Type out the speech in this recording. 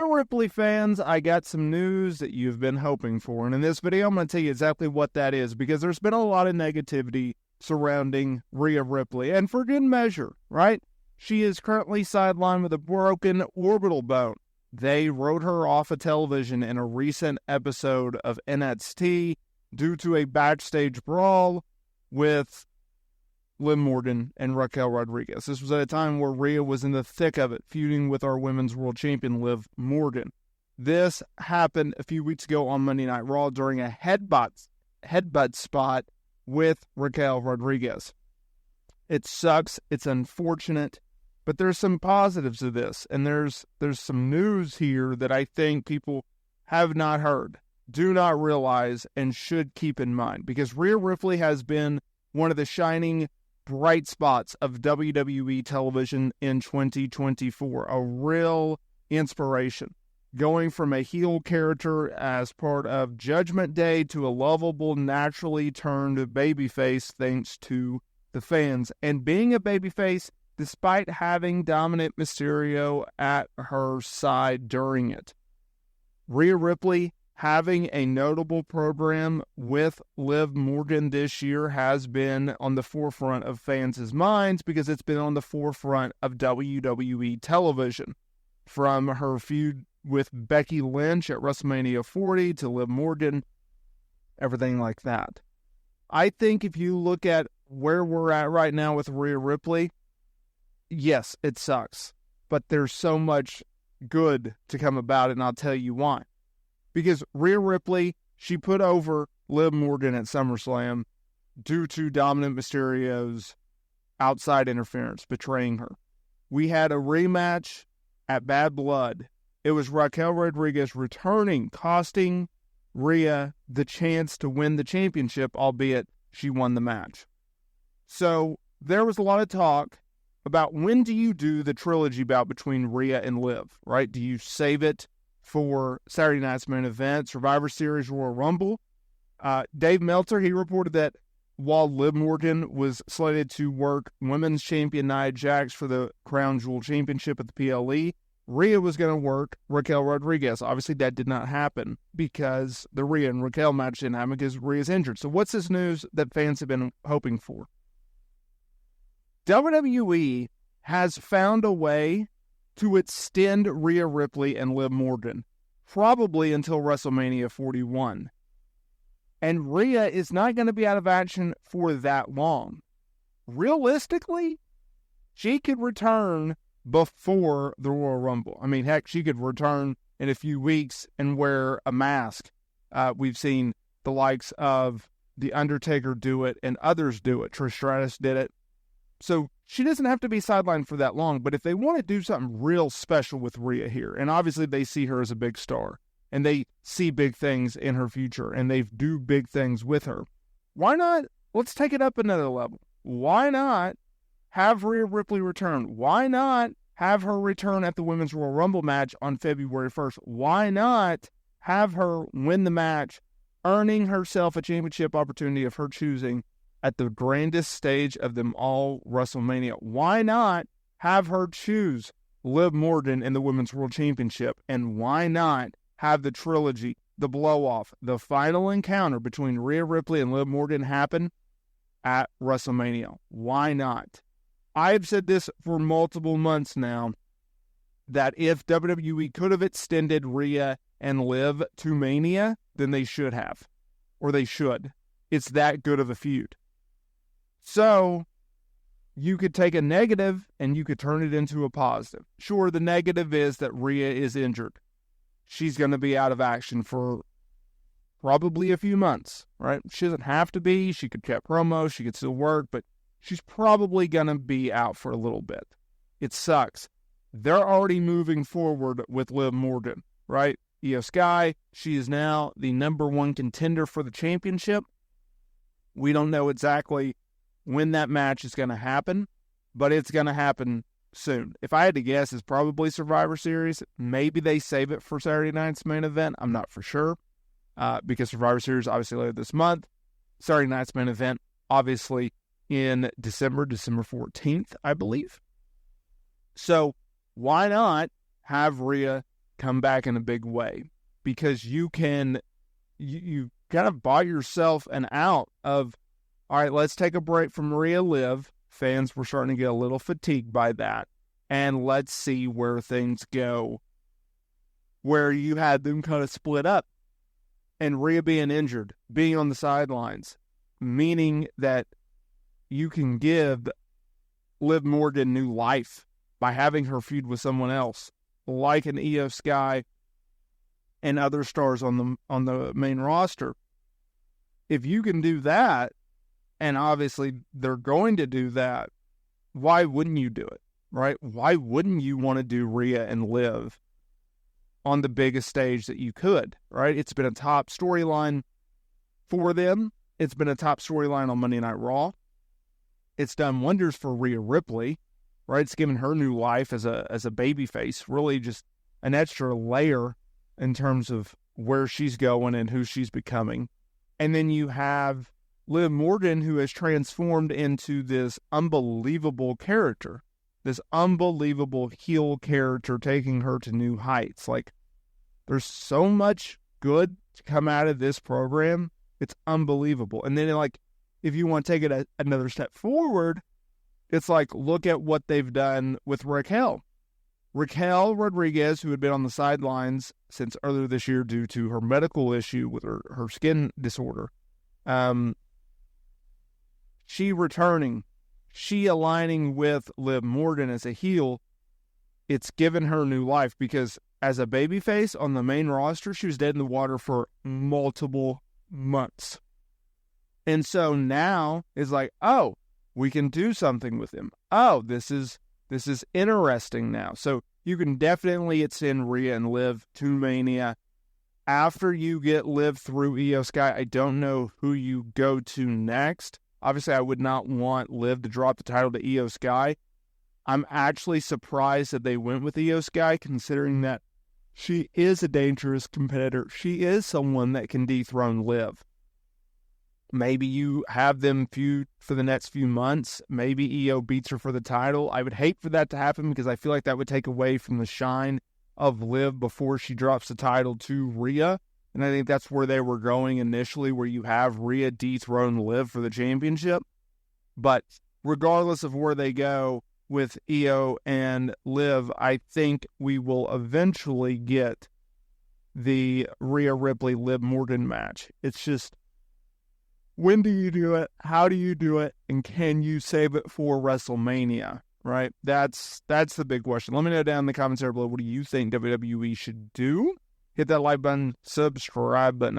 Rhea Ripley fans, I got some news that you've been hoping for. And in this video, I'm going to tell you exactly what that is, because there's been a lot of negativity surrounding Rhea Ripley. And for good measure, right? She is currently sidelined with a broken orbital bone. They wrote her off of television in a recent episode of NXT due to a backstage brawl with Liv Morgan and Raquel Rodriguez. This was at a time where Rhea was in the thick of it, feuding with our women's world champion, Liv Morgan. This happened a few weeks ago on Monday Night Raw during a headbutt spot with Raquel Rodriguez. It sucks. It's unfortunate. But there's some positives to this, and there's some news here that I think people have not heard, do not realize, and should keep in mind. Because Rhea Ripley has been one of the shining bright spots of WWE television in 2024. A real inspiration. Going from a heel character as part of Judgment Day to a lovable, naturally turned babyface thanks to the fans. And being a babyface despite having Dominant Mysterio at her side during it. Rhea Ripley having a notable program with Liv Morgan this year has been on the forefront of fans' minds because it's been on the forefront of WWE television. From her feud with Becky Lynch at WrestleMania 40 to Liv Morgan, everything like that. I think if you look at where we're at right now with Rhea Ripley, yes, it sucks, but there's so much good to come about it, and I'll tell you why. Because Rhea Ripley, she put over Liv Morgan at SummerSlam due to Dominant Mysterio's outside interference, betraying her. We had a rematch at Bad Blood. It was Raquel Rodriguez returning, costing Rhea the chance to win the championship, albeit she won the match. So there was a lot of talk about when do you do the trilogy bout between Rhea and Liv, right? Do you save it for Saturday night's main event, Survivor Series, Royal Rumble? Dave Meltzer, he reported that while Liv Morgan was slated to work women's champion Nia Jax for the Crown Jewel Championship at the PLE, Rhea was going to work Raquel Rodriguez. Obviously, that did not happen because the Rhea and Raquel match didn't happen because Rhea's injured. So what's this news that fans have been hoping for? WWE has found a way to extend Rhea Ripley and Liv Morgan, probably until WrestleMania 41. And Rhea is not going to be out of action for that long. Realistically, she could return before the Royal Rumble. I mean, heck, she could return in a few weeks and wear a mask. We've seen the likes of The Undertaker do it and others do it. Trish Stratus did it. So she doesn't have to be sidelined for that long, but if they want to do something real special with Rhea here, and obviously they see her as a big star, and they see big things in her future, and they do big things with her, why not, let's take it up another level. Why not have Rhea Ripley return? Why not have her return at the Women's Royal Rumble match on February 1st? Why not have her win the match, earning herself a championship opportunity of her choosing at the grandest stage of them all, WrestleMania? Why not have her choose Liv Morgan in the Women's World Championship? And why not have the trilogy, the blow-off, the final encounter between Rhea Ripley and Liv Morgan happen at WrestleMania? Why not? I've said this for multiple months now, that if WWE could have extended Rhea and Liv to Mania, then they should have. Or they should. It's that good of a feud. So, you could take a negative and you could turn it into a positive. Sure, the negative is that Rhea is injured. She's going to be out of action for probably a few months, right? She doesn't have to be. She could cut promos. She could still work, but she's probably going to be out for a little bit. It sucks. They're already moving forward with Liv Morgan, right? Io Sky, she is now the #1 contender for the championship. We don't know exactly when that match is going to happen, but it's going to happen soon. If I had to guess, it's probably Survivor Series. Maybe they save it for Saturday night's main event. I'm not for sure, because Survivor Series obviously later this month. Saturday night's main event, obviously, in December 14th, I believe. So why not have Rhea come back in a big way, because you kind of bought yourself an out of, all right, let's take a break from Rhea Liv. Fans were starting to get a little fatigued by that. And let's see where things go, where you had them kind of split up. And Rhea being injured, being on the sidelines, meaning that you can give Liv Morgan new life by having her feud with someone else, like an Io Sky and other stars on the main roster. If you can do that, and obviously they're going to do that, why wouldn't you do it, right? Why wouldn't you want to do Rhea and Liv on the biggest stage that you could, right? It's been a top storyline for them. It's been a top storyline on Monday Night Raw. It's done wonders for Rhea Ripley, right? It's given her new life as a babyface, really just an extra layer in terms of where she's going and who she's becoming. And then you have Liv Morgan, who has transformed into this unbelievable character, this unbelievable heel character, taking her to new heights. Like, there's so much good to come out of this program. It's unbelievable. And then, like, if you want to take it another step forward, it's like, look at what they've done with Raquel. Raquel Rodriguez, who had been on the sidelines since earlier this year due to her medical issue with her skin disorder. She returning, she aligning with Liv Morgan as a heel, it's given her new life, because as a babyface on the main roster, she was dead in the water for multiple months. And so now it's like, oh, we can do something with him. Oh, this is interesting now. So you can definitely extend Rhea and Liv to Mania. After you get Liv through Io Sky, I don't know who you go to next. Obviously, I would not want Liv to drop the title to Io Sky. I'm actually surprised that they went with Io Sky, considering that she is a dangerous competitor. She is someone that can dethrone Liv. Maybe you have them feud for the next few months. Maybe Io beats her for the title. I would hate for that to happen, because I feel like that would take away from the shine of Liv before she drops the title to Rhea. And I think that's where they were going initially, where you have Rhea dethrone Liv for the championship. But regardless of where they go with Io and Liv, I think we will eventually get the Rhea Ripley Liv Morgan match. It's just, when do you do it? How do you do it? And can you save it for WrestleMania? Right? That's the big question. Let me know down in the comments below, what do you think WWE should do? Hit that like button, subscribe button.